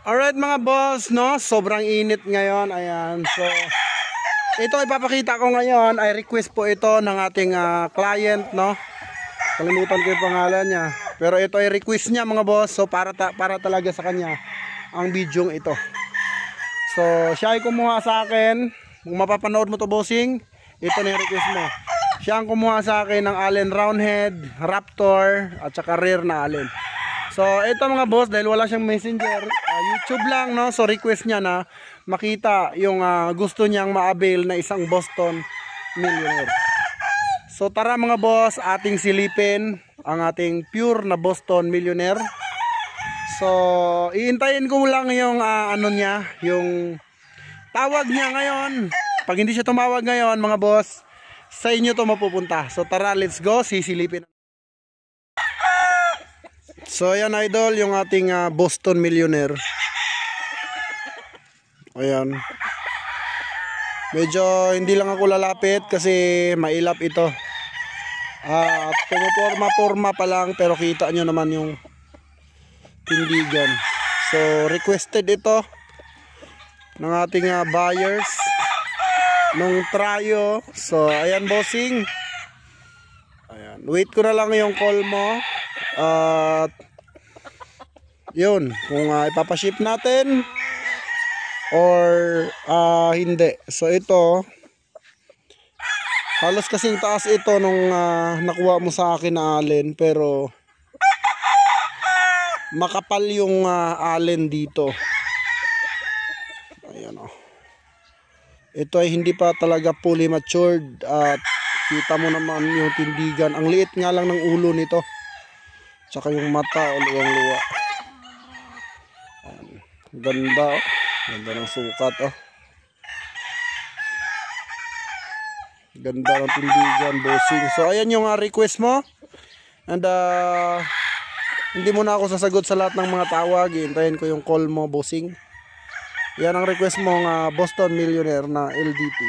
Alright mga boss, no? Sobrang init ngayon. Ayan. So, ito ipapakita ko ngayon ay request po ito ng ating client, no? Kalimutan ko yung pangalan niya. Pero ito ay request niya mga boss. So, para talaga sa kanya ang video ito. So, siya ay kumuha sa akin. Kung mapapanood mo to bossing, ito na yung request mo. Siya ang kumuha sa akin ng Allen Roundhead, Raptor, at saka rare na Allen. So, ito mga boss, dahil wala siyang messenger, YouTube lang, no? So, request niya na makita yung gusto niyang ma-avail na isang Boston Millionaire. So, tara mga boss, ating silipin ang ating pure na Boston Millionaire. So, iintayin ko lang yung ano niya, yung tawag niya ngayon. Pag hindi siya tumawag ngayon, mga boss, sa inyo to mapupunta. So, tara, let's go, sisilipin. So ayan idol, yung ating Boston Millionaire. Ayan. Medyo hindi lang ako lalapit kasi mailap ito. Pumuporma pa lang pero kita nyo naman yung tindigan. So requested ito ng ating buyers nung tryo. So ayan bossing. Ayan. Wait ko na lang yung call mo. At yun, kung ipapaship natin or hindi. So ito halos kasing taas ito nung nakuha mo sa akin na Allen, pero makapal yung Allen dito. Ayan o. Ito ay hindi pa talaga fully matured at kita mo naman yung tindigan. Ang liit nga lang ng ulo nito. Tsaka yung mata, luwang-luwa. Ganda oh. Ganda ng sukat oh. Ganda ng tindigan, bossing. So ayan yung request mo. And hindi mo na ako sasagot sa lahat ng mga tawag. Hintayin ko yung call mo, bossing. Yan ang request mong Boston Millionaire na LDT.